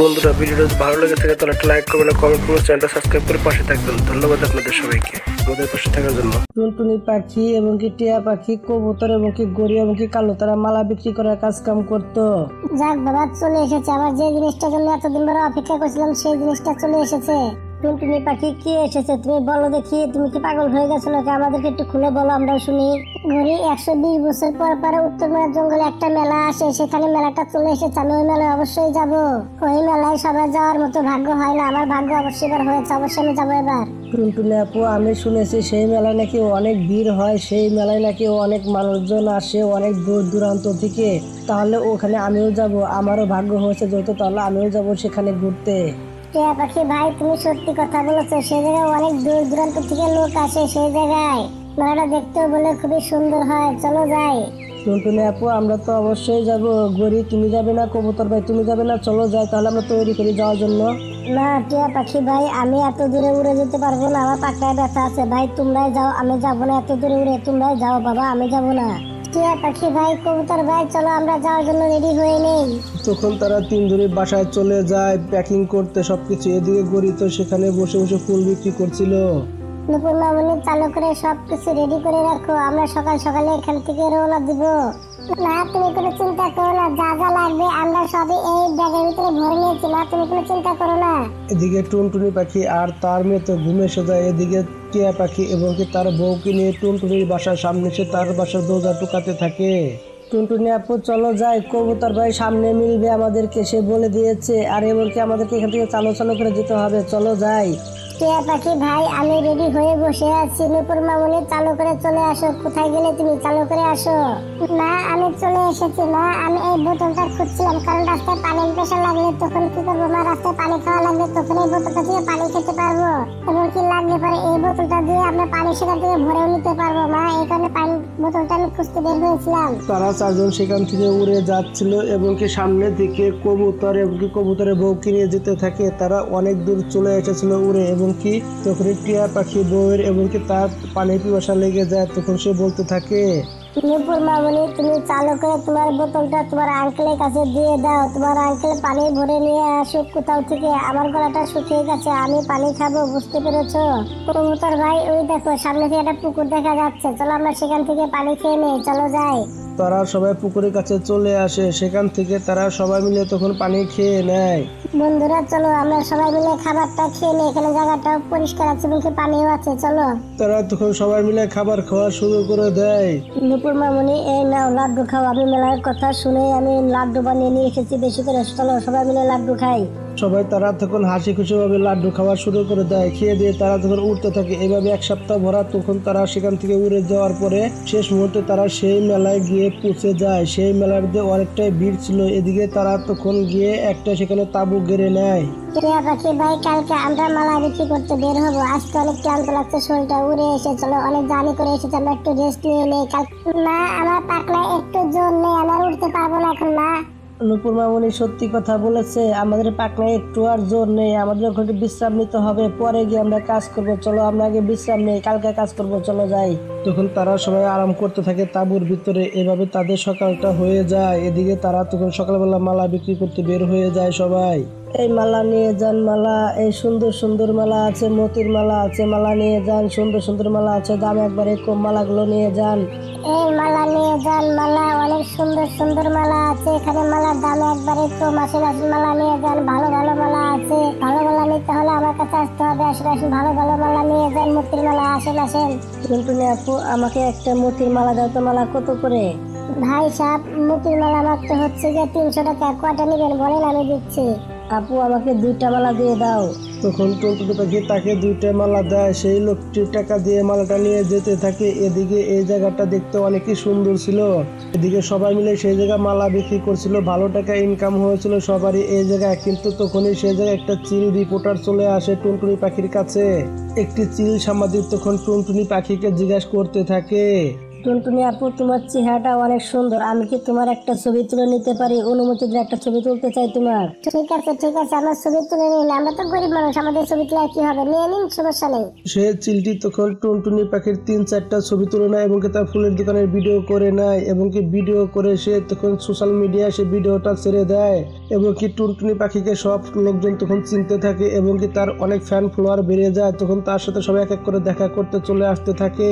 বন্ধুরা, ভিডিওটা যদি ভালো লেগে থাকে তাহলে একটা লাইক করবেন, কমেন্ট করবেন, চ্যানেলটা সাবস্ক্রাইব করে পাশে থাকবেন। ধন্যবাদ আপনাদের সবাইকে আমাদের পাশে থাকার জন্য। টুনটুনি পাখি এবং কি টিয়া পাখি, কবুতর এবং কি গড়ি এবং কি কালো তারা মালা বিক্রি করার কাজ কাম করতো। যাক বাবা, চলে এসেছে। আমার যে জিনিসটার জন্য এতদিন ধরে অপেক্ষা করছিলাম সেই জিনিসটা চলে এসেছে। টুনটুনি পাখি কি এসেছে তুমি বলো দেখি, তুমি কি পাগল হয়ে গেছো নাকি? আমাদেরকে একটু খুলে বলো, আমরা শুনি। ঘড়ি 120 বছর পর পরে উত্তরবঙ্গের জঙ্গলে একটা মেলা আসে, সেখানে মেলাটা চলে এসেছে। আমি ওই মেলায় অবশ্যই যাব। ওই মেলায় সবাই যাওয়ার মতো ভাগ্য হয় না, আমার ভাগ্য অবশ্যই এবার হয়েছে, অবশ্যই আমি যাবো এবার। টুনটুনি আপু, আমি শুনেছি সেই মেলায় নাকি অনেক ভিড় হয়, সেই মেলায় নাকি অনেক মানুষজন আসে অনেক দূর দূরান্ত থেকে। তাহলে ওখানে আমিও যাব, আমারও ভাগ্য হয়েছে যেহেতু, তাহলে আমিও যাব সেখানে ঘুরতে। টিয়া পাখি ভাই, তুমি সত্যি কথা বলেছো। সেই জায়গায় অনেক দূর দূরান্ত থেকে লোক আসে। সেই জায়গায় মেলাটা দেখতেও বলে খুবই সুন্দর হয়, চলো যাই। টুনটুনি আপু, আমরা তো অবশ্যই যাব। গড়ি তুমি যাবে না? কবুতর ভাই তুমি যাবে না? চলো যাই, তাহলে আমরা তৈরি করি যাওয়ার জন্য। না টিয়া পাখি ভাই, আমি এত দূরে উড়ে যেতে পারবো না, আমার পাখায় ব্যথা আছে। ভাই তোমরাই যাও, আমি যাবো না এত দূরে উড়ে। তোমরাই যাও বাবা, আমি যাবো না। টিয়া পাখি ভাই, কবুতর ভাই, চলো আমরা যাওয়ার জন্য রেডি হয়ে নেই। তখন তারা তিন ধরে বাসায় চলে যায় প্যাকিং করতে সবকিছু। এদিকে গড়ি তো সেখানে বসে বসে ফুল বিক্রি করছিল। নুপুর মামনি, চালু করে সবকিছু রেডি করে রাখো, আমরা সকাল সকালে এখান থেকে রওনা দিব। না তুমি কোনো চিন্তা করো না, যা যা লাগবে আমরা সবই এই ব্যাগের ভিতরে ভরে নিয়েছি। না তুমি কোনো চিন্তা করো না। এদিকে টুনটুনি পাখি আর তার মেয়ে তো ঘুমে এসে যায়। এদিকে টিয়া পাখি এবং কি তার বউকে নিয়ে টুনটুনির বাসার সামনে এসে তার বাসার দরজা টুকাতে থাকে। টুনটুনি আপু চলো যাই, কবুতর ভাই সামনে মিলবে আমাদেরকে, সে বলে দিয়েছে। আর এমনকি আমাদেরকে এখান থেকে চালো চালো করে যেতে হবে, চলো যাই। টিয়া পাখি ভাই, আমি রেডি হয়ে বসে আছি। নুপুর মামনি, চালু করে চলে আসো। কোথায় গেলে তুমি? চালু করে আসো। না আমি চলে এসেছি। না আমি এই বোতলটা খুঁজছিলাম, কারণ রাস্তায় পানির পেশা লাগলে তখন কি করবো? মা, রাস্তায় পানি খাওয়া লাগবে, তখন এই বোতলটা দিয়ে পানি খেতে পারবো। এবং কি লাগলে পরে এই বোতলটা দিয়ে আমরা পানি সেখান থেকে ভরেও নিতে পারবো। মা, এই কারণে পানি বোতলটা আমি খুঁজতে বের হয়েছিলাম। তারা চারজন সেখান থেকে উড়ে যাচ্ছিল এবং কি সামনের দিকে কবুতর এবং কি কবুতরের বউকে নিয়ে যেতে থাকে। তারা অনেক দূর চলে এসেছিল উড়ে এবং কি তখন টিয়া পাখি বউয়ের এবং কি তার পানির পিপাসা লেগে যায়। তখন সে বলতে থাকে, নুপুর মামনি, তুমি চালু করে তোমার বোতলটা তোমার আঙ্কেলের কাছে দিয়ে দাও। তোমার আঙ্কেল পানি ভরে নিয়ে আসুক কোথাও থেকে। আমার গলাটা শুকিয়ে গেছে, আমি পানি খাবো, বুঝতে পেরেছো? কবুতর ভাই, ওই দেখো সামনে থেকে একটা পুকুর দেখা যাচ্ছে, চলো আমরা সেখান থেকে পানি খেয়ে নেই, চলো যাই। তারা সবাই পুকুরের কাছে চলে আসে। সেখান থেকে তারা সবাই মিলে তখন পানি খেয়ে নেয়। বন্ধুরা চলো আমরা সবাই মিলে খাবারটা খেয়ে নিই, এখানে জায়গাটাও পরিষ্কার আছে, মুখে পানিও আছে, চলো। তারা তখন সবাই মিলে খাবার খাওয়া শুরু করে দেয়। নুপুর মামনি, এই নাও লাড্ডু খাও। আমি মেলার কথা শুনে আমি লাড্ডু বানিয়ে নিয়ে এসেছি বেশি করে, চলো সবাই মিলে লাড্ডু খাই। সবাই তারা তখন হাসি খুশি ভাবে লাড্ডু খাওয়া শুরু করে দেয়। খেয়ে দিয়ে তারা তখন উঠতে থাকে। এভাবে এক সপ্তাহ ভরা তখন তারা সেখান থেকে উড়ে যাওয়ার পরে শেষ মুহূর্তে তারা সেই মেলায় গিয়ে পৌঁছে যায়। সেই মেলার যে অনেকটাই ভিড় ছিল। এদিকে তারা তখন গিয়ে একটা সেখানে তাঁবু গেড়ে নেয়। টিয়া পাখি ভাই, কালকে আমরা মালা বিক্রি করতে বের হবো। আজকে অনেক ক্লান্ত লাগছে, শরীরটা উড়ে এসে, চলো অনেক জার্নি করে এসেছি, আমরা একটু রেস্ট নিয়ে নেই। না আমার পাকলায় একটু জোর নেই, আমার উঠতে পারবো না এখন। না নুপুর মামনি সত্যি কথা বলেছে, আমাদের পাকনায় একটু আর জোর নেই, আমাদের এখন একটু বিশ্রাম নিতে হবে, পরে গিয়ে আমরা কাজ করব। চলো আমরা আগে বিশ্রাম নেই, কালকে কাজ করব, চলো যাই। তখন তারা সবাই আরাম করতে থাকে তাঁবুর ভিতরে। এভাবে তাদের সকালটা হয়ে যায়। এদিকে তারা তখন সকালবেলা মালা বিক্রি করতে বের হয়ে যায় সবাই। এই মালা নিয়ে যান, মালা, এই সুন্দর সুন্দর মালা আছে, মতির মালা আছে, মালা নিয়ে যান, সুন্দর সুন্দর মালা আছে, দাম একবারে কম, মালাগুলো নিয়ে যান। এই মালা নিয়ে যান, মালা অনেক সুন্দর সুন্দর মালা আছে এখানে, মালার দাম একবারে কম। আসেন আসেন, মালা নিয়ে যান, ভালো ভালো মালা আছে। ভালো মালা নিতে হলে আমার কাছে আসতে হবে। আসেন আসেন, ভালো ভালো মালা নিয়ে যান, মতির মালা। আসেন আসেন। টুনটুনি আপু, আমাকে একটা মতির মালা দাও তো। মালা কত করে? ভাই সাহেব, মতির মালা মাত্র হচ্ছে যে 300 টাকা। কয়টা নেবেন বলেন, আমি দিচ্ছি। আপু আমাকে 2টা মালা দিয়ে দাও। তখন টুনটুনি পাখি তাকে 2টা মালা দেয়। সেই লোকটি টাকা দিয়ে মালাটা নিয়ে যেতে থাকে। এদিকে এই জায়গাটা দেখতে অনেকই সুন্দর ছিল। এদিকে সবাই মিলে সেই জায়গায় মালা বিক্রি করছিল, ভালো টাকা ইনকাম হয়েছিল সবারই এই জায়গায়। কিন্তু তখনই সেই জায়গায় একটা চিল রিপোর্টার চলে আসে টুনটুনি পাখির কাছে। একটি চিল সাংবাদিক তখন টুনটুনি পাখিকে জিজ্ঞাসা করতে থাকে, টুনটুনি আপু, তোমার চেহারাটা অনেক সুন্দর, আমি কি তোমার একটা ছবি তুলে নিতে পারি? অনুমতি দিলে একটা ছবি তুলতে চাই তোমার। ঠিক আছে আমার ছবি তুলে নিন, আমরা তো গরিব মানুষ, আমাদের ছবি তুলে কি হবে, নিয়ে নিন, সমস্যা নেই। সে চিলটি তখন টুনটুনি পাখির 3-4টা ছবি তুলে নেয় এবং কি তার ফুলের দোকানের ভিডিও করে নেয় এবং কি ভিডিও করে সে তখন সোশ্যাল মিডিয়ায় সে ভিডিওটা ছেড়ে দেয় এবং কি টুনটুনি পাখিকে সব লোকজন তখন চিনতে থাকে এবং কি তার অনেক ফ্যান ফলোয়ার বেড়ে যায়। তখন তার সাথে সবাই এক এক করে দেখা করতে চলে আসতে থাকে।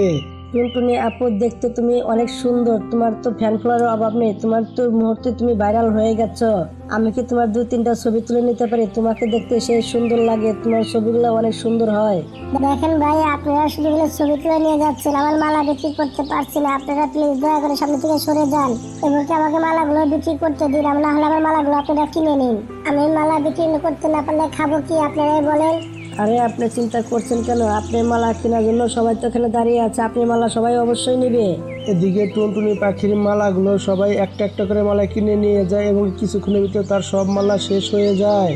টুনটুনি আপু, দেখতে তুমি অনেক সুন্দর, তোমার তো ফ্যান ফলোয়ারের অভাব নেই, তোমার তো মুহূর্তে তুমি ভাইরাল হয়ে গেছো। আমি কি তোমার 2-3টা ছবি তুলে নিতে পারি? তোমাকে দেখতে সেই সুন্দর লাগে, তোমার ছবিগুলো অনেক সুন্দর হয়। দেখেন ভাই, আপনারা শুধু ছবি তুলে নিয়ে যাচ্ছেন, আমার মালা বিক্রি করতে পারছি না, আপনারা প্লিজ দয়া করে সামনে থেকে সরে যান এবং কি আমাকে মালাগুলো বিক্রি করতে দিন, না হলে আমার মালাগুলো আপনারা কিনে নিন। আমি মালা বিক্রি করতে না পারলে খাবো কি, আপনারাই বলেন। আরে আপনি চিন্তা করছেন কেন? আপনি মালা কেনার জন্য সবাই তো এখানে দাঁড়িয়ে আছে, আপনি মালা সবাই অবশ্যই নেবে। এদিকে টুনটুনি পাখির মালাগুলো সবাই একটা একটা করে মালা কিনে নিয়ে যায় এবং কিছুক্ষণের ভিতরে তার সব মালা শেষ হয়ে যায়।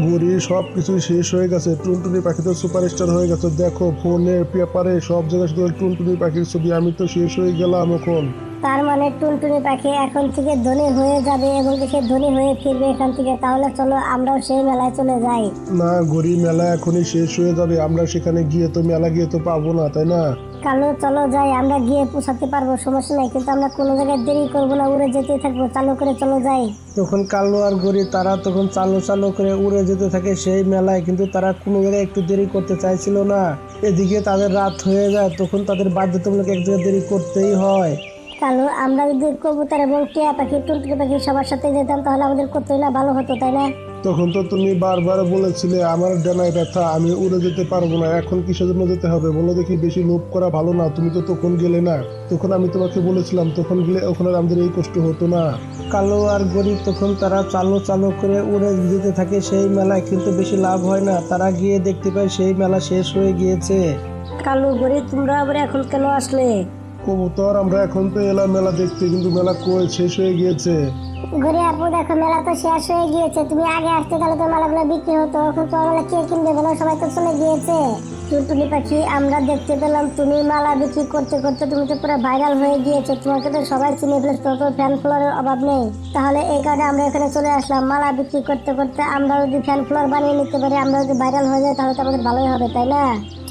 ঘুরি সব কিছু শেষ হয়ে গেছে, টুনটুনি পাখি তো সুপারস্টার হয়ে গেছে। দেখো ফোনে পেপারে সব জায়গায় শুধু টুনটুনি পাখির ছবি, আমি তো শেষ হয়ে গেলাম এখন। তার মানে টুনটুনি পাখি এখন থেকে ধনী হয়ে যাবে এবং সে ধনী হয়ে ফিরবে এখান থেকে। তাহলে চলো আমরাও সেই মেলায় চলে যাই। না ঘুরি, মেলা এখনই শেষ হয়ে যাবে, আমরা সেখানে গিয়ে তো মেলা গিয়ে তো পাবো না, তাই না? কালু চলো যাই, আমরা গিয়ে পৌঁছাতে পারবো, সমস্যা নাই, কিন্তু আমরা কোনো জায়গায় দেরি করবো না, উড়ে যেতে থাকবো, চালু করে চলো যাই। তখন কালু আর গরি তারা তখন চালু করে উড়ে যেতে থাকে সেই মেলায়, কিন্তু তারা কোনো জায়গায় একটু দেরি করতে চাইছিল না। এদিকে তাদের রাত হয়ে যায়, তখন তাদের বাধ্যতামূলক এক জায়গায় দেরি করতেই হয়। কালু, আমরা যদি কবুতর এবং টিয়া পাখি টুনটুনি পাখি সবার সাথে যেতাম তাহলে আমাদের করতেই না ভালো হতো, তাই না? তখন তো তুমি বারবার বলেছিলে আমার ডানায় ব্যথা, আমি উড়ে যেতে পারবো না, এখন কিসের জন্য যেতে হবে বলো দেখি? বেশি লোভ করা ভালো না, তুমি তো তখন গেলে না, তখন আমি তোমাকে বলেছিলাম তখন গেলে ওখানে আমাদের এই কষ্ট হতো না। কালো আর গরিব তখন তারা চালু করে উড়ে যেতে থাকে সেই মেলায়, কিন্তু বেশি লাভ হয় না। তারা গিয়ে দেখতে পায় সেই মেলা শেষ হয়ে গিয়েছে। কালু, গরিব, তোমরা আবার এখন কেন আসলে? কবুতর, আমরা এখন তো এলাম মেলা দেখতে, কিন্তু মেলা কই শেষ হয়ে গিয়েছে। ঘুরে আপু দেখো, মেলা তো শেষ হয়ে গিয়েছে, তুমি আগে আসতে গেলে তো মালাগুলো বিক্রি হতো, এখন তো মেলা কে কিনবে বলো, সবাই তো চলে গিয়েছে। টুনটুনি পাখি, আমরা দেখতে পেলাম তুমি মালা বিক্রি করতে করতে তুমি তো পুরো ভাইরাল হয়ে গিয়েছো, তোমাকে তো সবাই চিনে ফেলেছে, তোমার তো ফ্যান ফলোয়ারের অভাব নেই। তাহলে এই কারণে আমরা এখানে চলে আসলাম, মালা বিক্রি করতে করতে আমরা যদি ফ্যান ফলোয়ার বানিয়ে নিতে পারি, আমরা যদি ভাইরাল হয়ে যাই তাহলে তো আমাদের ভালোই হবে, তাই না?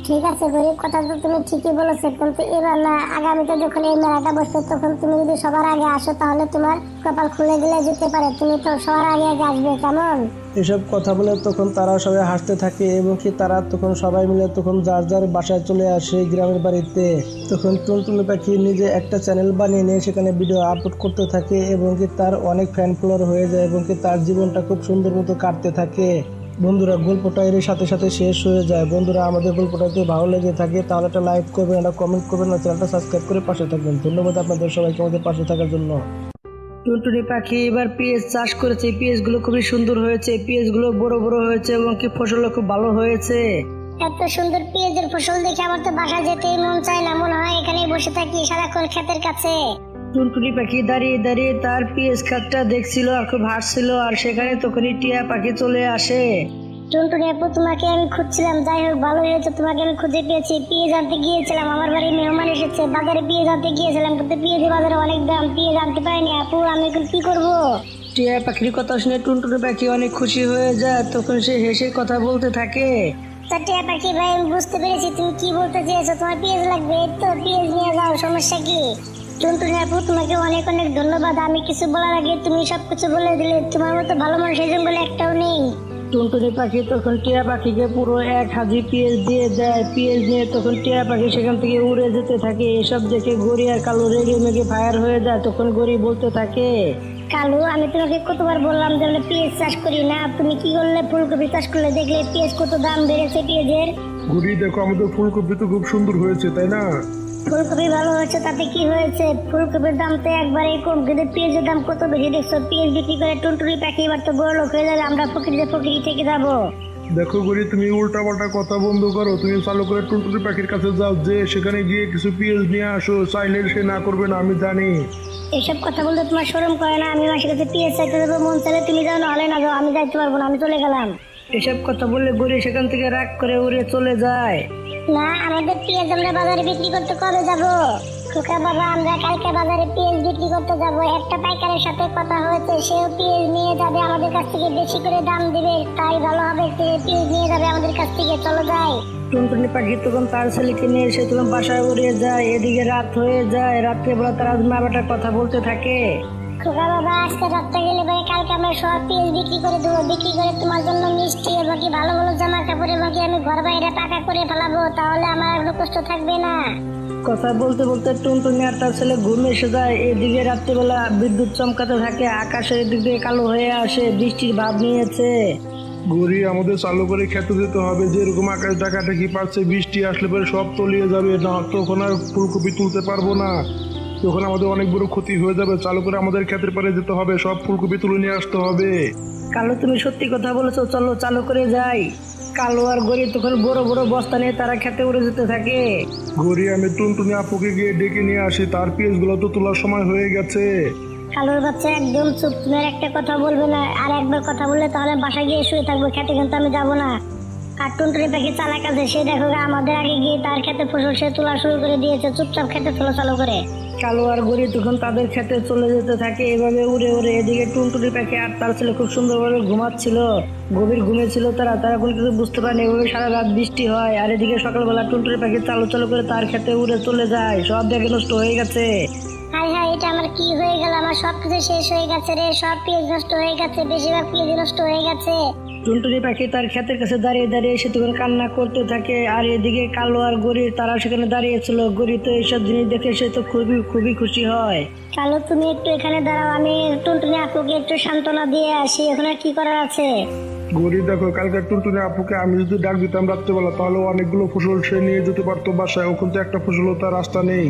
ঠিক আছে গরিব, কথা তো তুমি ঠিকই বলেছো, কিন্তু এবার না, আগামীতে যখন এই মেলাটা বসবে তখন তুমি যদি সবার আগে আসো তাহলে তোমার কপাল খুলে গেলে যেতে পারে, তুমি তো সবার আগে আসবে, কেমন? এসব কথা বলে তখন তারা সবাই হাসতে থাকে এবং কি তারা তখন সবাই মিলে তখন যার যার বাসায় চলে আসে গ্রামের বাড়িতে। তখন টুনটুনি পাখি নিজে একটা চ্যানেল বানিয়ে নিয়ে সেখানে ভিডিও আপলোড করতে থাকে এবং কি তার অনেক ফ্যান ফলোয়ার হয়ে যায় এবং কি তার জীবনটা খুব সুন্দর মতো কাটতে থাকে। বন্ধুরা, গল্পটা এর সাথে সাথে শেষ হয়ে যায়। বন্ধুরা, আমাদের গল্পটা যদি ভালো লেগে থাকে তাহলে একটা লাইক করবেন, একটা কমেন্ট করবেন, আর চ্যানেলটা সাবস্ক্রাইব করে পাশে থাকবেন। ধন্যবাদ আপনাদের সবাইকে আমাদের পাশে থাকার জন্য। টুনটুনি পাখি এবার পেঁয়াজ চাষ করেছে, পেঁয়াজ গুলো খুবই সুন্দর হয়েছে, পেঁয়াজ গুলো বড় বড় হয়েছে এবং কি ফসলও খুব ভালো হয়েছে। এত সুন্দর পেঁয়াজের ফসল দেখে আমার তো বাসা যেতেই মন চায় না, মনে হয় এখানেই বসে থাকি সারাক্ষণ ক্ষেতের কাছে। টুনটুনি পাখি দাঁড়িয়ে দাঁড়িয়ে তার পেঁয়াজ খাতটা দেখছিল আর খুব হাসছিল, আর সেখানে তখনই টিয়া পাখি চলে আসে। টুনটুনি আপু, তোমাকে আমি খুঁজছিলাম, যাই হোক ভালো হয়েছে তোমাকে আমি খুঁজে পেয়েছি। পেঁয়াজ আনতে গিয়েছিলাম, আমার বাড়ি মেহমান এসেছে, বাজারে পেঁয়াজ আনতে গিয়েছিলাম, কিন্তু পেঁয়াজের বাজারে অনেক দাম, পেঁয়াজ আনতে পারিনি। আপু, আমি এখন কি করবো? টিয়া পাখির কথা শুনে টুনটুনি পাখি অনেক খুশি হয়ে যায়, তখন সে হেসে কথা বলতে থাকে। টিয়া পাখি ভাই, আমি বুঝতে পেরেছি তুমি কি বলতে চেয়েছো, তোমার পেঁয়াজ লাগবে, এই তো পেঁয়াজ নিয়ে যাও, সমস্যা কি? টুনটুনি আপু, তোমাকে অনেক অনেক ধন্যবাদ, আমি কিছু বলার আগে তুমি সবকিছু বলে দিলে, তোমার মতো ভালো মানুষ এই জঙ্গলে একটাও নেই। টুনটুনি পাখি তখন টিয়া পাখিকে পুরো 1 হাজি পেঁয়াজ দিয়ে দেয়। পেঁয়াজ নিয়ে তখন টিয়া পাখি সেখান থেকে উড়ে যেতে থাকে। এসব দেখে গড়ি আর কালু রেগে মেগে ফায়ার হয়ে যায়। তখন গড়ি বলতে থাকে, কালু, আমি তোমাকে কতবার বললাম যে আমরা পেঁয়াজ চাষ করি না, তুমি কি করলে? ফুলকপি চাষ করলে, দেখলে পেঁয়াজ কত দাম বেড়েছে পেঁয়াজের। ঘুরি দেখো, আমাদের ফুলকপি তো খুব সুন্দর হয়েছে, তাই না? ফুলকপি ভালো হয়েছে, তাতে কি হয়েছে? ফুলকপির দাম তো একবারে কম, কিন্তু পেঁয়াজের দাম কত বেশি দেখছো। পেঁয়াজ বিক্রি করে টুনটুনি পাখি এবার তো বড় লোক হয়ে যাবে, আমরা ফকিরি থেকে যাবো। দেখো গরি, তুমি উল্টা পাল্টা কথা বন্ধ করো, তুমি চালু করে টুনটুনি পাখির কাছে যাও, যে সেখানে গিয়ে কিছু পেঁয়াজ নিয়ে আসো, চাইলে সে না করবে না, আমি জানি। এসব কথা বলতে তোমার শরম করে না? আমি মাসের কাছে পেঁয়াজ চাইতে যাবো, মন চাইলে তুমি যাও, নাহলে না যাও, আমি যাইতে পারবো না, আমি চলে গেলাম। এসব কথা বললে গড়ি সেখান থেকে রাগ করে উড়ে চলে যায়। না, আমাদের পেঁয়াজ আমরা বাজারে বিক্রি করতে কবে যাবো? খোকা বাবা, আমরা কালকে বাজারে পেঁয়াজ বিক্রি করতে যাব। একটা পাইকারের সাথে কথা হয়েছে, সেও পেঁয়াজ নিয়ে যাবে, আমাদের কাছ থেকে বেশি করে দাম দিবে, তাই ভালো হবে। পেঁয়াজ নিয়ে যাবে আমাদের কাছ থেকে, চলো যাই। টুনটুনি পাখি তখন তার ছেলেকে নিয়ে এসে তখন বাসায় উড়ে যায়। এদিকে রাত হয়ে যায়। রাত্রেবেলা তারা মা বেটার কথা বলতে থাকে। খোকা বাবা, আজকে রাতটা গেলে ভাই কালকে আমরা সব পেঁয়াজ বিক্রি করে দেবো। বিক্রি করে তোমার জন্য মিষ্টি এবং কি ভালো ভালো জামা কাপড় এবং কি আমি ঘর বাইরে টাকা করে ফেলাবো, তাহলে আমার আর কোনো কষ্ট থাকবে না। কথা বলতে বলতে টুনটুনি আর তার ছেলে ঘুম এসে যায়। এদিকে রাত্রেবেলা বিদ্যুৎ চমকাতে থাকে। আকাশের দিক দিয়ে কালো হয়ে আসে, বৃষ্টির ভাব নিয়েছে। ঘড়ি আমাদের চালু করে খেতে দিতে হবে। যেরকম আকাশ ডাকাটাকি পাচ্ছে, বৃষ্টি আসলে পরে সব তলিয়ে যাবে, না তখন আর ফুলকপি তুলতে পারবো না। তখন আমাদের অনেক বড় ক্ষতি হয়ে যাবে। চালু করে আমাদের ক্ষেতের পারে যেতে হবে, সব ফুলকপি তুলে নিয়ে আসতে হবে। কালো, তুমি সত্যি কথা বলেছো, চলো চালু করে যাই। কালো আর গড়ি তখন বড় বড় বস্তা নিয়ে তারা খেতে উড়ে যেতে থাকে। ঘড়ি আমি টুনটুনি আপুকে গিয়ে ডেকে নিয়ে আসি, তার পেঁয়াজগুলো তো তোলার সময় হয়ে গেছে। কালোর বাচ্চা একদম চুপ, তুমি আর একটা কথা বলবে না। আর একবার কথা বললে তাহলে বাসায় গিয়ে শুয়ে থাকবো, খেতে কিন্তু আমি যাবো না। আর টুনটুনি পাখি চালাক আছে, সে দেখো আমাদের আগে গিয়ে তার খেতে ফসল সে তোলা শুরু করে দিয়েছে। চুপচাপ খেতে চলো চালু করে। কালো আর গড়ি তখন তাদের খেতে চলে যেতে থাকে এভাবে উড়ে উড়ে। এদিকে টুনটুনি পাখি আর তার ছেলে খুব সুন্দরভাবে ঘুমাচ্ছিল, গভীর ঘুমে ছিল তারা। কোনো কিছু বুঝতে পারেনি। এভাবে সারা রাত বৃষ্টি হয়। আর এদিকে সকালবেলা টুনটুনি পাখি চালু চালু করে তার খেতে উড়ে চলে যায়। সব দেখে নষ্ট হয়ে গেছে। হাই হাই, এটা আমার কি হয়ে গেল? আমার সবকিছু শেষ হয়ে গেছে রে, সব পেঁয়াজ নষ্ট হয়ে গেছে, বেশিরভাগ পেঁয়াজ নষ্ট হয়ে গেছে। টুনটুনি পাখি তার ক্ষেতের কাছে দাঁড়িয়ে দাঁড়িয়ে সে তখন কান্না করতে থাকে। আর এদিকে কালো আর গড়ি তারা সেখানে দাঁড়িয়েছিল। গড়ি তো এইসব জিনিস দেখে সে তো খুবই খুবই খুশি হয়। কালো, তুমি একটু এখানে দাঁড়াও, আমি টুনটুনি আপুকে একটু সান্ত্বনা দিয়ে আসি। ওখানে কি করার আছে? ঘড়ি দেখো, কালকে টুনটুনি আপুকে আমি যদি ডাক দিতাম রাত্রেবেলা, তাহলে অনেকগুলো ফসল সে নিয়ে যেতে পারতো বাসায়। ওখান তো একটা ফসলও তার রাস্তা নেই।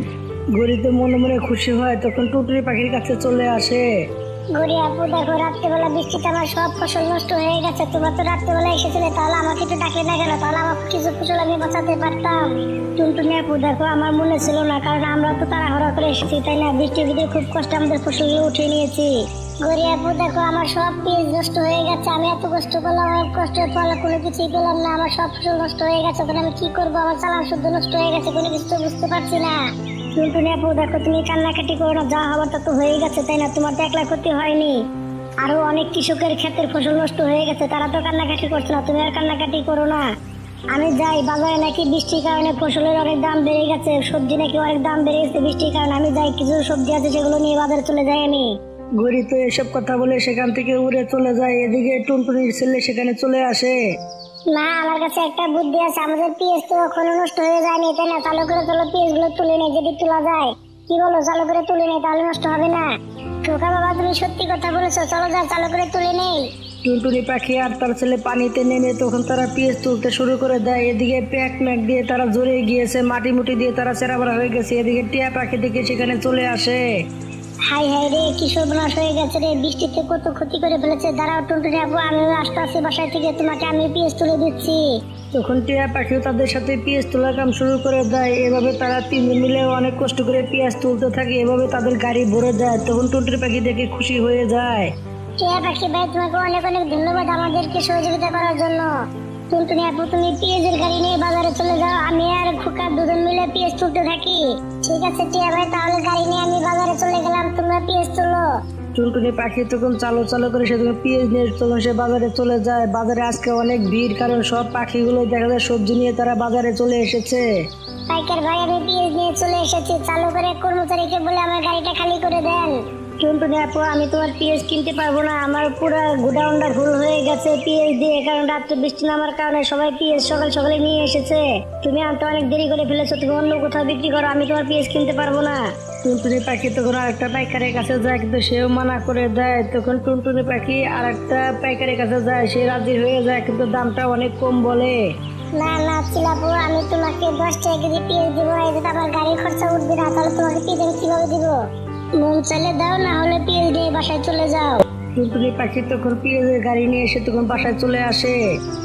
গড়ি তো মনে মনে খুশি হয়, তখন টুনটুনি পাখির কাছে চলে আসে। গড়ি আপু দেখো, রাত্রেবেলা বৃষ্টিতে আমার সব ফসল নষ্ট হয়ে গেছে। তোমরা তো রাত্রেবেলা এসেছিলে, তাহলে আমাকে একটু ডাকলে না কেন? তাহলে আমার কিছু ফসল আমি বাঁচাতে পারতাম। টুনটুনি আপু দেখো, আমার মনে ছিল না, কারণ আমরা তো তাড়াহুড়া করে এসেছি, তাই না? বৃষ্টির ভিতরে খুব কষ্টে আমাদের ফসলগুলো উঠিয়ে নিয়েছি। গড়ি আপু দেখো, আমার সব পেঁয়াজ নষ্ট হয়ে গেছে। আমি এত কষ্ট করলাম, আমার কষ্টের ফল কোনো কিছুই পেলাম না। আমার সব ফসল নষ্ট হয়ে গেছে, ওখানে আমি কি করবো? আমার চালান শুদ্ধ নষ্ট হয়ে গেছে, কোনো কিছু তো বুঝতে পারছি না। টুনটুনি আপু দেখো, তুমি কান্নাকাটি করো না, যা হবার তা তো হয়ে গেছে, তাই না? তোমার তো একলা ক্ষতি হয়নি, আরো অনেক কৃষকের ক্ষেতের ফসল নষ্ট হয়ে গেছে, তারা তো কান্নাকাটি করছে না। তুমি আর কান্নাকাটি করো না। আমি যাই, বাজারে নাকি বৃষ্টির কারণে ফসলের অনেক দাম বেড়ে গেছে, সবজি নাকি অনেক দাম বেড়ে গেছে বৃষ্টির কারণে। আমি যাই, কিছু সবজি আছে সেগুলো নিয়ে বাজারে চলে যাই আমি। গড়ি তো এসব কথা বলে সেখান থেকে উড়ে চলে যায়। এদিকে টুনটুনির ছেলে সেখানে চলে আসে। মা, আমার কাছে একটা বুদ্ধি আছে। আমাদের পেঁয়াজ তো এখনো নষ্ট হয়ে যায়নি, তাই না? চালু করে চলো পেঁয়াজ গুলো তুলে নেই, যদি তোলা যায়। কি বলো, চালু করে তুলে নেই, তাহলে নষ্ট হবে না। খোকা বাবা, তুমি সত্যি কথা বলেছো, চলো যাই, চালু করে তুলে নেই। টুনটুনি পাখি আর তার ছেলে পানিতে নেমে তখন তারা পেঁয়াজ তুলতে শুরু করে দেয়। এদিকে প্যাক ম্যাক দিয়ে তারা জড়িয়ে গিয়েছে, মাটি মুটি দিয়ে তারা চেরাবাড়া হয়ে গেছে। এদিকে টিয়া পাখি দিকে সেখানে চলে আসে। হাই হাই রে, কি সর্বনাশ হয়ে গেছে রে, বৃষ্টিতে কত ক্ষতি করে ফেলেছে। দাঁড়াও টুনটুনি আপু, আমি আসতে আসি বাসায় থেকে, তোমাকে আমি পেঁয়াজ তুলে দিচ্ছি। তখন টিয়া পাখিও তাদের সাথে পেঁয়াজ তোলার কাম শুরু করে দেয়। এভাবে তারা তিনজন মিলে অনেক কষ্ট করে পেঁয়াজ তুলতে থাকে। এভাবে তাদের গাড়ি ভরে যায়। তখন টুনটুনি পাখি দেখে খুশি হয়ে যায়। টিয়া পাখি ভাই, তোমাকে অনেক অনেক ধন্যবাদ আমাদেরকে সহযোগিতা করার জন্য। টুনটুনি আপু, তুমি পেঁয়াজের গাড়ি নিয়ে বাজারে চলে যাও, আমি আর খোকা দুজন মিলে পেঁয়াজ তুলতে থাকি। ঠিক আছে টিয়া ভাই, তাহলে গাড়ি নিয়ে আমি বাজারে চলে গেলাম, তোমরা পেঁয়াজ তুলো। টুনটুনি পাখি তখন চালু চালু করে সে তখন পেঁয়াজ নিয়ে তখন সে বাজারে চলে যায়। বাজারে আজকে অনেক ভিড়, কারণ সব পাখিগুলো দেখা যায় সবজি নিয়ে তারা বাজারে চলে এসেছে। পাইকার ভাই, আমি পেঁয়াজ নিয়ে চলে এসেছি, চালু করে কর্মচারীকে বলে আমার গাড়িটা খালি করে দেন। টুনটুনি আপু, আমি তোমার পেঁয়াজ কিনতে পারবো না, আমার পুরো গোডাউনটা ফুল হয়ে গেছে পেঁয়াজ দিয়ে, কারণ রাত্রে বৃষ্টি নামার কারণে সবাই পেঁয়াজ সকাল সকালে নিয়ে এসেছে। তুমি আনতে অনেক দেরি করে ফেলেছো, তুমি অন্য কোথাও বিক্রি করো, আমি তোমার পেঁয়াজ কিনতে পারবো না। টুনটুনি পাখি তখন আরেকটা পাইকারের কাছে যায়, কিন্তু সেও মানা করে দেয়। তখন টুনটুনি পাখি আরেকটা পাইকারের কাছে যায়, সে রাজি হয়ে যায়, কিন্তু দামটা অনেক কম বলে। না না চিলাপু, আমি তোমাকে 10 টাকা কেজি পেঁয়াজ দিব, এই যে আমার গাড়ি খরচা উঠবে না, তাহলে তোমাকে পেঁয়াজ কিভাবে দিব? মন চাইলে দাও, না হলে পেঁয়াজ নিয়ে বাসায় চলে যাও। টুনটুনি পাখি তখন পেঁয়াজের গাড়ি নিয়ে এসে তখন বাসায় চলে আসে।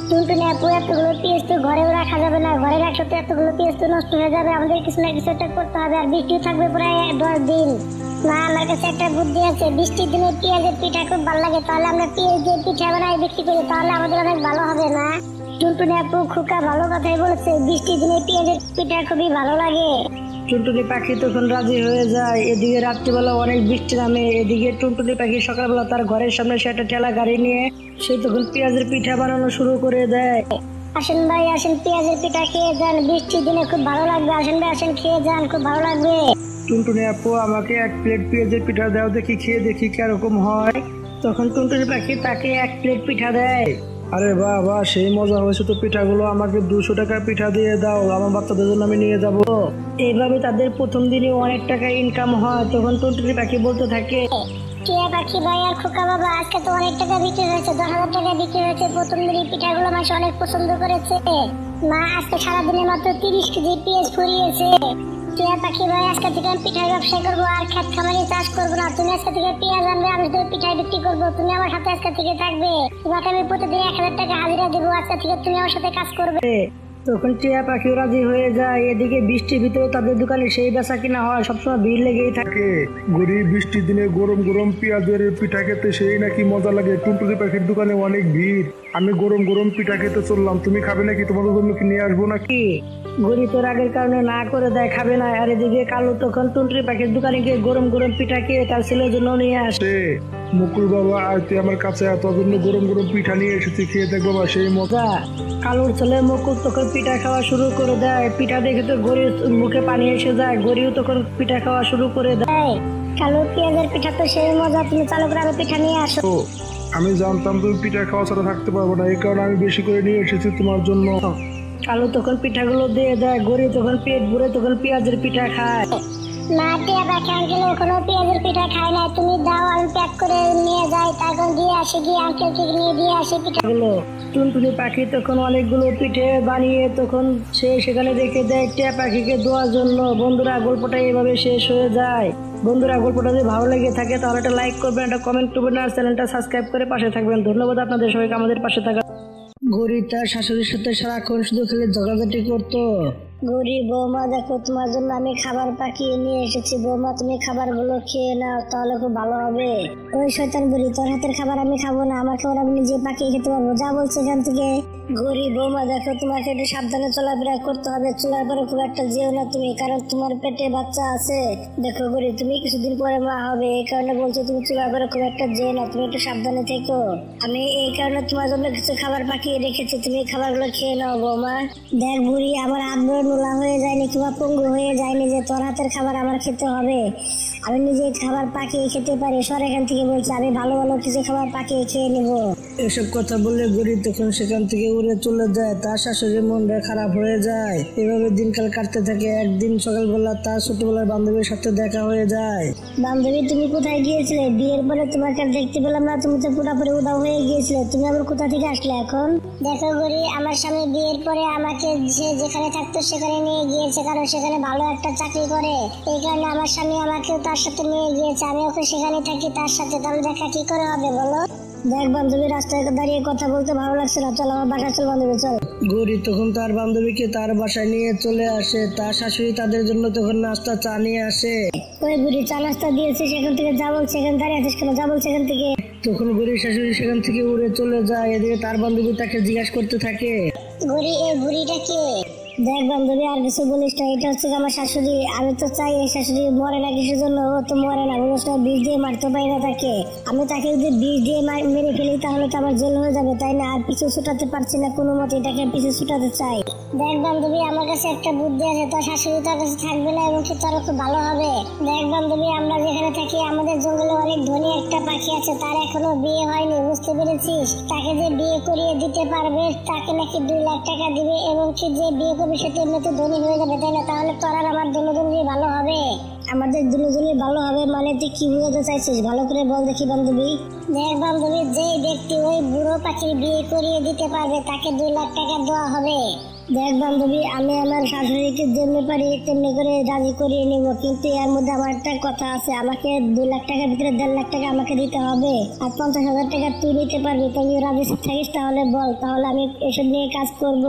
টুনটুনি আপু, এতগুলো পেঁয়াজ তো ঘরেও রাখা যাবে না, ঘরে রাখলে তো এতগুলো পেঁয়াজ তো নষ্ট হয়ে যাবে, আমাদের কিছু না কিছু একটা করতে হবে, আর বৃষ্টিও থাকবে প্রায় 10 দিন। না, আমার কাছে একটা বুদ্ধি আছে, বৃষ্টির দিনে পেঁয়াজের পিঠা খুব ভালো লাগে, তাহলে আমরা পেঁয়াজ দিয়ে পিঠা বানাই বিক্রি করি, তাহলে আমাদের অনেক ভালো হবে না? টুনটুনি আপু খোকা ভালো কথাই বলেছে, বৃষ্টির দিনে পেঁয়াজের পিঠা খুবই ভালো লাগে। টুনটুনি পাখি তখন রাজি হয়ে যায়। এদিকে রাত্রিবেলা অনেক বৃষ্টি নামে। এদিকে টুনটুনি পাখি সকালবেলা তার ঘরের সামনে সে একটা ঠেলা গাড়ি নিয়ে সে তখন পেঁয়াজের পিঠা বানানো শুরু করে দেয়। আসেন ভাই আসেন, পেঁয়াজের পিঠা খেয়ে যান, বৃষ্টির দিনে খুব ভালো লাগবে। আসেন ভাই আসেন, খেয়ে যান, খুব ভালো লাগবে। টুনটুনি আপু, আমাকে 1 প্লেট পেঁয়াজের পিঠা দাও দেখি, খেয়ে দেখি কিরকম হয়। তখন টুনটুনি পাখি তাকে 1 প্লেট পিঠা দেয়। আরে বাহ বাহ, সেই মজা হয়েছে তো পিঠাগুলো। আমাকে 200 টাকার পিঠা দিয়ে দাও, আমার বাচ্চাদের জন্য আমি নিয়ে যাব। এইভাবে তাদের প্রথম দিনে অনেক টাকা ইনকাম হয়। তখন টুনটুনি পাখি বলতে থাকে, টিয়া পাখি ভাই আর খোকা বাবা, আজকে তো অনেক টাকা বিক্রি হয়েছে, 10,000 টাকা বিক্রি হয়েছে। প্রথম দিনই পিঠাগুলো মানুষ অনেক পছন্দ করেছে। মা আজকে সারাদিনে মাত্র 30 কেজি পেঁয়াজ ফুরিয়েছে। টিয়া পাখি ভাই, আজকে থেকে আমি পিঠার ব্যবসা করবো আর ক্ষেত খামারি চাষ করবো না। তুমি আজকে থেকে পেঁয়াজ আনবে, আমি তোর পিঠাই বিক্রি করবো। তুমি আমার সাথে আজকে থেকে থাকবে। তোমাকে আমি প্রতিদিন 1,000 টাকা হাজিরা দেবো। আজকে থেকে তুমি আমার সাথে কাজ করবে। তখন টিয়া পাখিও রাজি হয়ে যায়। এদিকে বৃষ্টির ভিতরে তাদের দোকানে সেই বেচা কিনা হয়, সবসময় ভিড় লেগেই থাকে। গরিব বৃষ্টির দিনে গরম গরম পেঁয়াজের পিঠা খেতে সেই নাকি মজা লাগে। টুনটুনি পাখির দোকানে অনেক ভিড়। আমি গরম গরম পিঠা খেতে চললাম, তুমি খাবে নাকি? তোমাদের জন্য কি নিয়ে আসবো নাকি? কি গরি তো রাগের কারণে না করে দেয়, খাবে না। আর এদিকে কালু তখন টুনটুনি পাখির দোকানে গিয়ে গরম গরম পিঠা খেয়ে তার ছেলের জন্য নিয়ে আসে। মুকুল বাবা, আজ তুই আমার কাছে তোর জন্য গরম গরম পিঠা নিয়ে এসেছি, খেয়ে দেখ বাবা সেই মজা। কালুর ছেলে মুকুল তখন পিঠা খাওয়া শুরু করে দেয়। পিঠা দেখে তো গরির মুখে পানি এসে যায়। গরিও তখন পিঠা খাওয়া শুরু করে দেয়। কালু, পেঁয়াজের পিঠা তো সেই মজা। তুমি চালু করে আরো পিঠা নিয়ে আসো। তো আমি জানতাম তুমি পিঠা খাওয়া ছাড়া থাকতে পারবো না, এই কারণে আমি বেশি করে নিয়ে এসেছি তোমার জন্য। কালু তখন পিঠাগুলো দিয়ে দেয়। গরি তখন পেট ভরে তখন পেঁয়াজের পিঠা খায়। না, টিয়া পাখি আঙ্কেল এখনো পেঁয়াজের পিঠা খায় না। তুমি দাও, আমি প্যাক করে নিয়ে যাই, তারপর দিয়ে আসি, গিয়ে আঙ্কেলকে নিয়ে দিয়ে আসি পিঠাগুলো। টুনটুনি পাখি তখন অনেকগুলো পিঠে বানিয়ে তখন সে সেখানে রেখে দেয় টিয়া পাখিকে দেওয়ার জন্য। বন্ধুরা, গল্পটা এইভাবে শেষ হয়ে যায়। বন্ধুরা, গল্পটা যদি ভালো লেগে থাকে তাহলে একটা লাইক করবেন, একটা কমেন্ট করবেন আর চ্যানেলটা সাবস্ক্রাইব করে পাশে থাকবেন। ধন্যবাদ আপনাদের সবাইকে আমাদের পাশে থাকা। গরি তার শাশুড়ির সাথে সারাক্ষণ শুধু খেলে ঝগড়াঝাটি করতো। গরিব বৌমা, দেখো তোমার জন্য আমি খাবার পাকিয়ে নিয়ে এসেছি। বৌমা, তুমি খাবারগুলো খেয়ে নাও, তাহলে খুব ভালো হবে। ওই শয়তান বুড়ি, তোর হাতের খাবার আমি খাবো না। আমার খাবার আমি নিজে পাকিয়ে খেতে পারবো। যা বলছে এখান থেকে। গরিব বৌমা, দেখো তোমাকে একটু সাবধানে চলাফেরা করতে হবে। চলার পরে খুব একটা যেও না তুমি, কারণ তোমার পেটে বাচ্চা আছে। দেখো গরিব, তুমি কিছুদিন পরে মা হবে, এই কারণে বলছো তুমি চলার পরে খুব একটা যেও না, তুমি একটু সাবধানে থেকো। আমি এই কারণে তোমার জন্য কিছু খাবার পাকিয়ে রেখেছি, তুমি খাবারগুলো খেয়ে নাও বৌমা। দেখ বুড়ি, আমার হাত ধরে নোলা হয়ে যায়নি কিংবা পঙ্গু হয়ে যায়নি যে তোর হাতের খাবার আমার খেতে হবে। আমি নিজে খাবার পাকিয়ে খেতে পারি। সর এখান থেকে বলছি, আমি ভালো ভালো কিছু খাবার পাকিয়ে খেয়ে নেবো। এসব কথা বললে গরিব তখন সেখান থেকে উড়ে চলে যায়। তার শাশুড়ির মনটা খারাপ হয়ে যায়। এভাবে দিনকাল কাটতে থাকে। একদিন সকালবেলা তার ছোটবেলার বান্ধবীর সাথে দেখা হয়ে যায়। বান্ধবী, তুমি কোথায় গিয়েছিলে? বিয়ের পরে তোমাকে আর দেখতে পেলাম না। তুমি তো পুরোপুরি উধাও হয়ে গিয়েছিলে। তুমি আবার কোথা থেকে আসলে এখন? দেখো গরি, আমার স্বামী বিয়ের পরে আমাকে যে যেখানে থাকতো সেখানে নিয়ে গিয়েছে, কারণ সেখানে ভালো একটা চাকরি করে। এই কারণে আমার স্বামী আমাকেও তার সাথে নিয়ে গিয়েছে। আমি ওকে সেখানে থাকি তার সাথে। তাহলে দেখা কি করে হবে বলো? দেখ বান্ধবী, রাস্তায় দাঁড়িয়ে কথা বলতে ভালো লাগছে না, চল আমার বাসায় চল বান্ধবী, চল। গৌরী তখন তার বান্ধবীকে তার বাসায় নিয়ে চলে আসে। তার শাশুড়ি তাদের জন্য তখন নাস্তা চা নিয়ে আসে। ওই বুড়ি, চা নাস্তা দিয়েছে, সেখান থেকে যা বলছে, এখানে দাঁড়িয়ে আছিস কেন? যা বলছে এখান থেকে। তখন গৌরীর শাশুড়ি সেখান থেকে উড়ে চলে যায়। এদিকে তার বান্ধবী তাকে জিজ্ঞাসা করতে থাকে, বুড়ি, এই বুড়িটা কে? দেখ বান্ধবী, আর কিছু বলিস না, এটা হচ্ছে আমার শাশুড়ি। আমি তো চাই এই শাশুড়ি মরে না কিসের জন্য। ও তো মরে না, কোনো সময় বিষ দিয়ে মারতে পারি না তাকে। আমি তাকে যদি বিষ দিয়ে মেরে ফেলি তাহলে তো আমার জেল হয়ে যাবে, তাই না? আর পিছু ছুটাতে পারছি না কোনো মতে, এটাকে পিছু ছুটাতে চাই। দেখ বান্ধবী, আমার কাছে একটা বুদ্ধি আছে। তোর শাশুড়ি তোর কাছে থাকবে না এবং তোর খুব ভালো হবে। দেখ বান্ধবী, আমরা যেখানে থাকি আমাদের জঙ্গলে অনেক ধনী একটা পাখি আছে, তার এখনো বিয়ে হয়নি, বুঝতে পেরেছিস? তাকে যে বিয়ে করিয়ে দিতে পারবে তাকে নাকি 2 লাখ টাকা দিবে, এবং কি যে বিয়ে করবে সেটা এমনিতে ধনী হয়ে যাবে, তাই না? তাহলে তোর আর আমার দুজনেরই ভালো হবে। আমাদের দুজনেরই ভালো হবে মানে তুই কি বোঝাতে চাইছিস? ভালো করে বল দেখি বান্ধবী। দেখ বান্ধবী, যে ব্যক্তি ওই বুড়ো পাখির বিয়ে করিয়ে দিতে পারবে তাকে 2 লাখ টাকা দেওয়া হবে। দেখ বান্ধবী, আমি আমার শাশুড়িকে যেমনি পারি তেমনি করে রাজি করিয়ে নিব, কিন্তু এর মধ্যে আমার একটা কথা আছে। আমাকে 2 লাখ টাকার ভিতরে 1.5 লাখ টাকা আমাকে দিতে হবে, আর 50,000 টাকা তুই নিতে পারবি। তুই রাজি থাকিস তাহলে বল, তাহলে আমি এসব নিয়ে কাজ করব।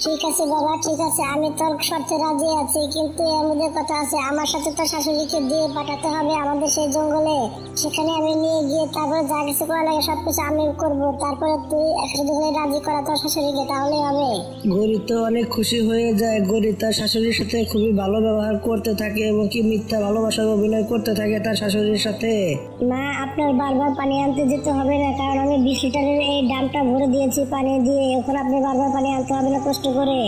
ঠিক আছে বাবা, ঠিক আছে, আমি তোর শর্তে রাজি আছি, কিন্তু আমাদের কথা আছে, আমার সাথে তো শাশুড়িকে দিয়ে পাঠাতে হবে আমাদের সেই জঙ্গলে। সেখানে আমি নিয়ে গিয়ে তারপরে যা কিছু করা লাগে সবকিছু আমি করব। তারপরে তুই শুধু রাজি করা তোর শাশুড়িকে, তাহলেই হবে। গৌরী তো অনেক খুশি হয়ে যায়। গৌরী তার শাশুড়ির সাথে খুবই ভালো ব্যবহার করতে থাকে এবং কি মিথ্যা ভালোবাসার অভিনয় করতে থাকে তার শাশুড়ির সাথে। মা, আপনার বারবার পানি আনতে যেতে হবে না, কারণ আমি 20 লিটারের এই ড্রামটা ভরে দিয়েছি পানি দিয়ে। এখন আপনি বারবার পানি আনতে হবে না কষ্ট করে।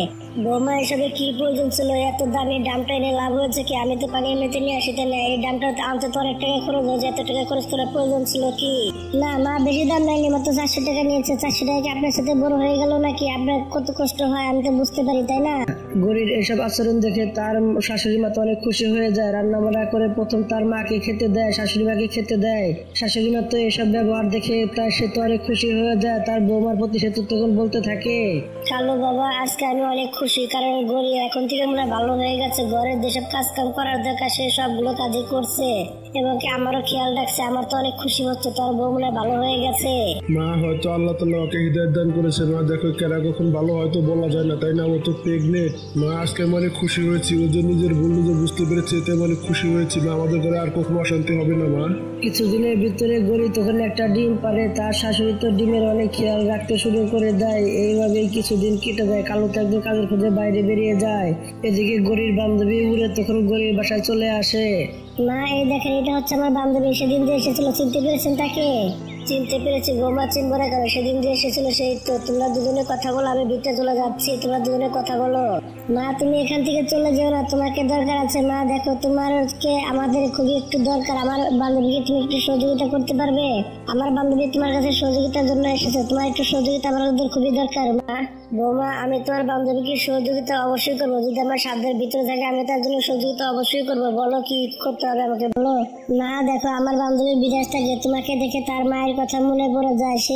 বৌমা, এসবে কি প্রয়োজন ছিল? এত দামি ড্রামটা এনে লাভ হয়েছে কি? আমি তো পানি এমনিতে নিয়ে আসি, তাই না? এই ড্রামটা আনতে তো অনেক টাকা খরচ হয়েছে, এত টাকা খরচ করার প্রয়োজন ছিল কি? না মা, বেশি দাম নেয়নি, মাত্র 400 টাকা নিয়েছে। 400 টাকা কি আপনার সাথে বড় হয়ে গেল নাকি? আপনার কত কষ্ট হয় আমি তো বুঝতে পারি, তাই না? গৌরীর এসব আচরণ দেখে তার শাশুড়ি মা তো অনেক খুশি হয়ে যায়। রান্না বান্না করে প্রথম তার মাকে খেতে দেয়, শাশুড়ি মাকে খেতে দেয়। শাশুড়ি মা তো এসব ব্যবহার দেখে সে তো অনেক খুশি হয়ে যায়। তার বৌমার প্রতি সে তো তখন বলতে থাকে, কালো বাবা, আজকে আমি অনেক খুশি, কারণ গড়ি এখন থেকে মনে হয় ভালো হয়ে গেছে। ঘরের যেসব কাজ কাম করার দরকার সে সবগুলো কাজই করছে এবং কি আমারও খেয়াল রাখছে। আমার তো অনেক খুশি হচ্ছে, তোর বউ মনে হয় ভালো হয়ে গেছে। মা, হয়তো আল্লাহ তাআলা ওকে হৃদয় দান করেছে। মা দেখো, কেরা কখন ভালো হয়তো বলা যায় না, তাই না? ও তো প্রেগনেন্ট। মা, আজকে মানে খুশি হয়েছি, ও যে নিজের ভুল নিজে বুঝতে পেরেছে, এতে মানে খুশি হয়েছি। মা, আমাদের ঘরে আর কখনো অশান্তি হবে না। মা, কিছুদিনের ভিতরে গৌরী তখন একটা ডিম পারে। তার শাশুড়ি তো ডিমের অনেক খেয়াল রাখতে শুরু করে দেয়। এইভাবেই কিছুদিন কেটে যায়। কালো তো একদিন কাজের খোঁজে বাইরে বেরিয়ে যায়। এদিকে গৌরীর বান্ধবী উড়ে তখন গৌরীর বাসায় চলে আসে। মা, এই দেখেন, এটা হচ্ছে আমার বান্ধবী, সেদিন যে এসেছিল। চিনতে পেরেছেন তাকে? চিনতে পেরেছি বৌমা, চিনবো না কেন? সেদিন যে এসেছিল সেই তো। তোমরা দুজনে কথা বলো, আমি ভিতরে চলে যাচ্ছি, তোমরা দুজনে কথা বলো। মা, তুমি এখান থেকে চলে যেও না, তোমাকে দরকার আছে। মা দেখো, তোমারকে আমাদের খুবই একটু দরকার। আমার বান্ধবীকে তুমি একটু সহযোগিতা করতে পারবে? আমার বান্ধবী তোমার কাছে সহযোগিতার জন্য এসেছে, তোমার একটু সহযোগিতা আমাদের খুবই দরকার। মা, বৌমা, আমি তোমার বান্ধবীকে সহযোগিতা অবশ্যই করবো। যদি আমার সাধ্যের ভিতরে থাকে আমি তার জন্য সহযোগিতা অবশ্যই করবো। বলো কি করতে হবে আমাকে বলো। মা দেখো, আমার বান্ধবী বিদেশ থাকে, তোমাকে দেখে তার মায়ের কথা মনে পড়ে যায়। সে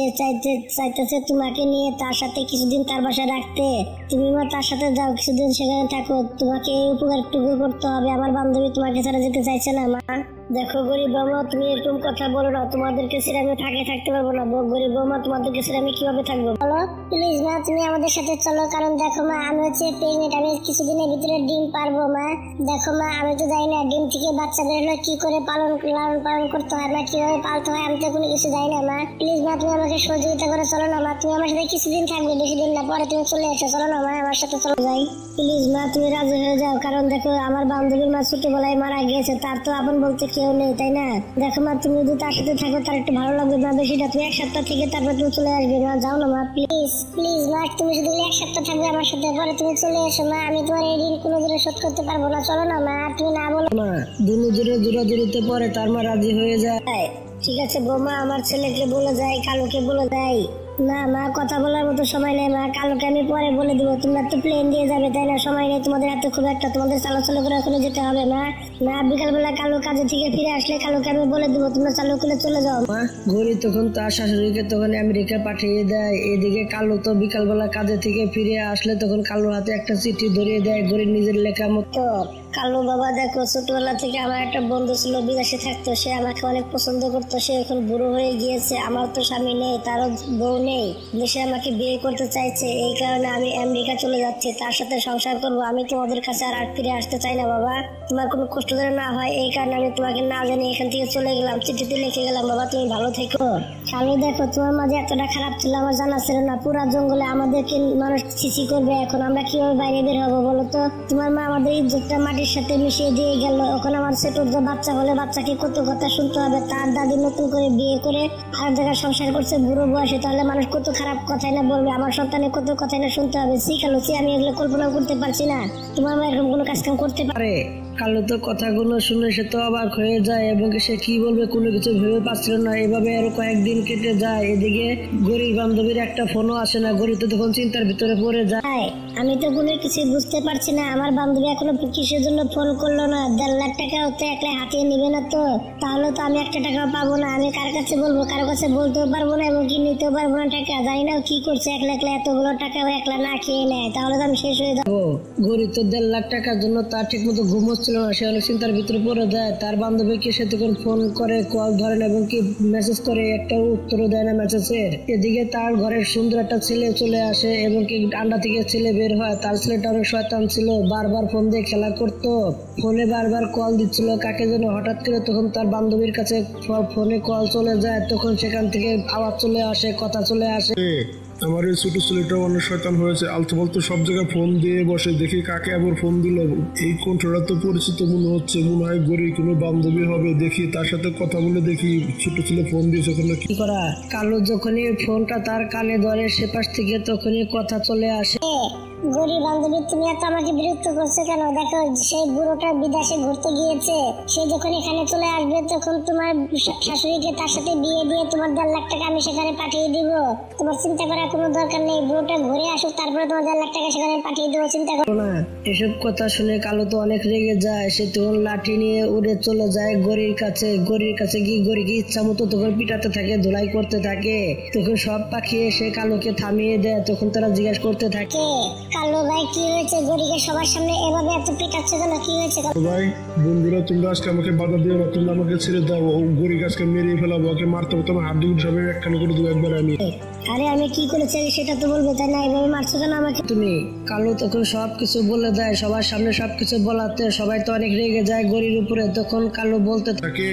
চাইতেছে তোমাকে নিয়ে তার সাথে কিছুদিন তার বাসায় রাখতে। তুমি মা তার সাথে যাও, কিছুদিন সেখানে থাকো। তোমাকে এই উপকারটুকু করতে হবে। আমার বান্ধবী তোমাকে ছাড়া যেতে চাইছে না। মা দেখো গরিব বৌমা, তুমি এরকম কথা বলো না। তোমাদেরকে ছেড়ে আমি থাকতে পারবো না। গরিব বৌমা, তোমাদেরকে ছেড়ে আমি কিভাবে থাকবো? বলো প্লিজ মা, তুমি আমাদের সাথে চলো। কারণ দেখো মা, আমি হচ্ছে প্রেগনেন্ট, আমি কিছুদিনের ভিতরে ডিম পারবো। মা দেখো মা, আমি তো জানি না ডিম থেকে বাচ্চা বেরোলে কি করে লালন পালন করতে হয়, মা কিভাবে পালতে হয়, আমি তো কোনো কিছু জানি না। মা প্লিজ মা, তুমি আমাকে সহযোগিতা করে চলো না। মা তুমি আমার সাথে কিছুদিন থাকবে, বেশি দিন না, পরে তুমি চলে এসো। চলো না মা, আমার সাথে চলে যাই। প্লিজ মা, তুমি রাজি হয়ে যাও। কারণ দেখো, আমার বান্ধবীর মা ছোটবেলায় মারা গিয়েছে, তার তো আপন বলতে কেউ নেই, তাই না? দেখো মা, তুমি যদি তার সাথে থাকো তার একটু ভালো লাগবে না বেশিটা। তুমি 1 সপ্তাহ থেকে তারপর তুমি চলে আসবে। মা যাও না মা, প্লিজ প্লিজ মা, তুমি শুধু 1 সপ্তাহ থাকবে আমার সাথে, পরে তুমি চলে এসো। মা আমি তোমার এই ঋণ কোনোদিনও শোধ করতে পারবো না। চলো না মা, তুমি না বলো। মা দুনু জোরাজুরিতে পরে তার মা রাজি হয়ে যায়। ঠিক আছে বৌমা, আমার ছেলেকে বলে যাই, কালুকে বলে যাই। না মা, কথা বলার মতো সময় নেই মা, কালকে আমি পরে বলে দিব। তোমরা তো প্লেন দিয়ে যাবে, তাই না? সময় নেই তোমাদের এত, খুব একটা। তোমাদের চালু করে ওখানে যেতে হবে। মা না, বিকালবেলা কালু কাজে থেকে ফিরে আসলে কালুকে আমি বলে দিব, তোমরা চালু করে চলে যাও। মা গৌরী তখন তার শাশুড়িকে তখন আমেরিকা পাঠিয়ে দেয়। এদিকে কালু তো বিকালবেলা কাজে থেকে ফিরে আসলে তখন কালুর হাতে একটা চিঠি ধরিয়ে দেয় গৌরীর নিজের লেখা মতো। কালু বাবা দেখো, ছোটবেলা থেকে আমার একটা বন্ধু ছিল, বিদেশে থাকতো। সে আমাকে অনেক পছন্দ করতো। সে এখন বুড়ো হয়ে গিয়েছে, আমার তো স্বামী নেই, তারও বউ নেই। দেশে আমাকে বিয়ে করতে চাইছে, এই কারণে আমি আমেরিকা চলে যাচ্ছি, তার সাথে সংসার করবো। আমি তোমাদের কাছে আর ফিরে আসতে চাই না বাবা, তোমার কোনো কষ্ট যেন না হয়, এই কারণে আমি তোমাকে না জানি এখান থেকে চলে গেলাম, চিঠিতে লিখে গেলাম। বাবা তুমি ভালো থেকো। কালু দেখো, তোমার মাঝে এতটা খারাপ ছিল আমার জানা ছিল না। পুরা জঙ্গলে আমাদেরকে মানুষ ছিছি করবে, এখন আমরা কিভাবে বাইরে বের হবো বলো তো? তোমার মা আমাদের ইজ্জতটা মাটির সাথে মিশিয়ে দিয়ে গেল। ওখানে আমার ছোটর যে বাচ্চা হলে বাচ্চাকে কত কথা শুনতে হবে। তার দাদি নতুন করে বিয়ে করে আর জায়গায় সংসার করছে বুড়ো বয়সে, তাহলে মানুষ কত খারাপ কথাই না বলবে। আমার সন্তানের কত কথাই না শুনতে হবে। শিখালোছি আমি এগুলো কল্পনা করতে পারছি না। তোমার মা এরকম কোনো কাজ কাম করতে পারে? কালু তো কথাগুলো শুনে সে তো অবাক হয়ে যায় এবং সে কি বলবে কোনো কিছু ভেবে পাচ্ছিল না। এভাবে আরো কয়েকদিন কেটে যায়। এদিকে গরিব বান্ধবীর একটা ফোনও আসে না। গরিব তো তখন চিন্তার ভিতরে পড়ে যায়। আমি তো কোনো কিছু বুঝতে পারছি না। আমার বান্ধবী এখনো কিসের জন্য ফোন করলো না? 1.5 লাখ টাকা তো একলা হাতিয়ে নিবে না তো? তাহলে তো আমি 1 টাকাও পাবো না। আমি কার কাছে বলবো? কারো কাছে বলতেও পারবো না এবং কি নিতেও পারবো না টাকা। জানি না কি করছে, একলা এতগুলো টাকা একলা না খেয়ে নেয়, তাহলে তো আমি শেষ হয়ে যাবো। গরিব তো 1.5 লাখ টাকার জন্য তার ঠিক মতো ঘুম হচ্ছে পারছিল না, সে অনেক চিন্তার ভিতরে পড়ে যায়। তার বান্ধবীকে সে তখন ফোন করে, কল ধরে না এবং কি মেসেজ করে, একটা উত্তরও দেয় না মেসেজের। এদিকে তার ঘরের সুন্দর একটা ছেলে চলে আসে এবং কি আন্ডা থেকে ছেলে বের হয়। তার ছেলেটা অনেক শয়তান ছিল, বারবার ফোন দিয়ে খেলা করতো, ফোনে বারবার কল দিচ্ছিল কাকে যেন। হঠাৎ করে তখন তার বান্ধবীর কাছে ফোনে কল চলে যায়, তখন সেখান থেকে আওয়াজ চলে আসে, কথা চলে আসে। আমার এই ছোট ছেলেটা অনেক শয়তান হয়েছে, আলতু ফালতু সব জায়গায় ফোন দিয়ে বসে, দেখি কাকে আবার ফোন দিল। এই কণ্ঠটা তো পরিচিত মনে হচ্ছে, মনে হয় গরি কোনো বান্ধবী হবে। দেখি তার সাথে কথা বলে দেখি ছোট ছেলে ফোন দিয়েছে ওখানে। কি করা, কালো যখনই ফোনটা তার কানে ধরে সে পাশ থেকে তখনই কথা চলে আসে। গরিব বান্ধবী, তুমি এত আমাকে বিরক্ত করছো কেন? দেখো সেই বুড়োটা বিদেশে ঘুরতে গিয়েছে, সে যখন এখানে চলে আসবে তখন তোমার শাশুড়িকে তার সাথে বিয়ে দিয়ে তোমার 1.5 লাখ টাকা আমি সেখানে পাঠিয়ে দিব। তোমার চিন্তা করার কোনো দরকার নেই, বুড়োটা ঘুরে আসুক, তারপরে তোমার 1.5 লাখ টাকা সেখানে পাঠিয়ে দেবো, চিন্তা করো না। এসব কথা শুনে কালো তো অনেক রেগে যায়, সে তখন লাঠি নিয়ে উড়ে চলে যায় গরির কাছে। গরির কাছে গিয়ে গরিকে ইচ্ছা মতো তখন পিটাতে থাকে, ধুলাই করতে থাকে। তখন সব পাখি এসে কালোকে থামিয়ে দেয়, তখন তারা জিজ্ঞাসা করতে থাকে, কালো ভাই কি হয়েছে? গরিকে সবার সামনে এভাবে এত পিটাচ্ছে কেন? কি হয়েছে? ভাই বন্ধুরা, তোমরা আজকে আমাকে বাধা দিও না, তোমরা আমাকে ছেড়ে দাও। ও গরি গাছকে মেরে ফেলাবো, ওকে মারতে হবে, তোমার হাড্ডি সবাই একখানে করে দেবো একবার আমি। আরে আমি কি করেছি সেটা তো বলবে, তাই না? এভাবে মারছো কেন আমাকে তুমি? কালো তখন সবকিছু বলে দেয়, সবার সামনে সবকিছু বলাতে সবাই তো অনেক রেগে যায় গরির উপরে। তখন কালো বলতে তাকে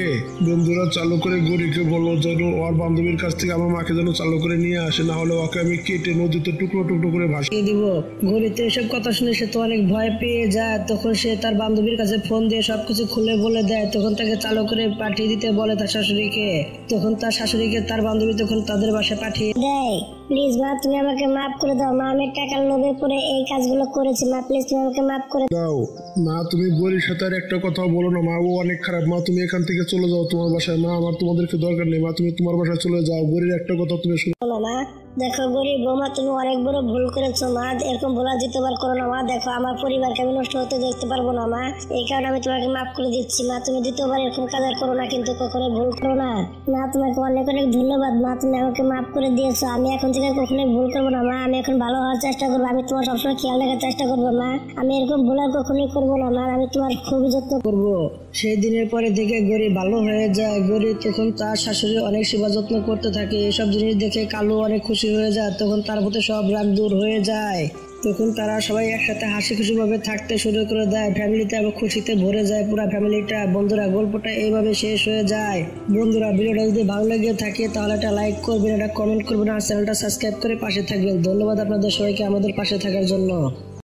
বন্ধুরা চালু করে গরিকে বলো যেন ওর বান্ধবীর কাছ থেকে আমার মাকে যেন চালু করে নিয়ে আসে, না হলে ওকে আমি কেটে নদীতে টুকরো টুকরো করে ভাসিয়ে দিব। গরিতে এসব কথা শুনে সে তো অনেক ভয় পেয়ে যায়। তখন সে তার বান্ধবীর কাছে ফোন দিয়ে সবকিছু খুলে বলে দেয়। তখন তাকে চালু করে পাঠিয়ে দিতে বলে তার শাশুড়িকে। তখন তার শাশুড়িকে তার বান্ধবী তখন তাদের বাসায় পাঠিয়ে দেয়। প্লিজ মা, তুমি আমাকে মাফ করে দাও মা, আমি টাকার লোভে পড়ে এই কাজগুলো করেছি মা, প্লিজ তুমি আমাকে মাফ করে দাও। মা তুমি গরির সাথে আর একটা কথা বলো না মা, ও অনেক খারাপ। মা তুমি এখান থেকে চলে যাও তোমার বাসায়। মা আমার তোমাদেরকে দরকার নেই, মা তুমি তোমার বাসায় চলে যাও। গরির একটা কথা তুমি শুনো দাও মা। দেখো গরিব বৌমা, তুমি অনেক বড় ভুল করেছো মা, এরকম ভুল আর দ্বিতীয়বার করো না মা। দেখো আমার পরিবারকে আমি নষ্ট হতে দেখতে পারবো না মা, এই কারণে আমি তোমাকে মাফ করে দিচ্ছি মা। তুমি দ্বিতীয়বার এরকম কাজ আর করো না, কিন্তু কখনো ভুল করো না মা। তোমাকে অনেক অনেক ধন্যবাদ মা, তুমি আমাকে মাফ করে দিয়েছো। আমি এখন থেকে কখনো ভুল করবো না মা, আমি এখন ভালো হওয়ার চেষ্টা করবো। আমি তোমার সবসময় খেয়াল রাখার চেষ্টা করবো মা, আমি এরকম ভুল আর কখনোই করবো না মা, আমি তোমার খুবই যত্ন করবো। সেই দিনের পরে থেকে গরিব ভালো হয়ে যায়। গরিব তখন তার শাশুড়ি অনেক সেবা যত্ন করতে থাকে। এসব জিনিস দেখে কালো অনেক খুশি হয়ে যায়, তখন তার প্রতি সব রাগ দূর হয়ে যায়। তখন তারা সবাই একসাথে হাসি খুশি ভাবে থাকতে শুরু করে দেয়। ফ্যামিলিতে আবার খুশিতে ভরে যায় পুরো ফ্যামিলিটা। বন্ধুরা, গল্পটা এইভাবে শেষ হয়ে যায়। বন্ধুরা, ভিডিওটা যদি ভালো লেগে থাকে তাহলে একটা লাইক করবেন, একটা কমেন্ট করবেন আর চ্যানেলটা সাবস্ক্রাইব করে পাশে থাকবেন। ধন্যবাদ আপনাদের সবাইকে আমাদের পাশে থাকার জন্য।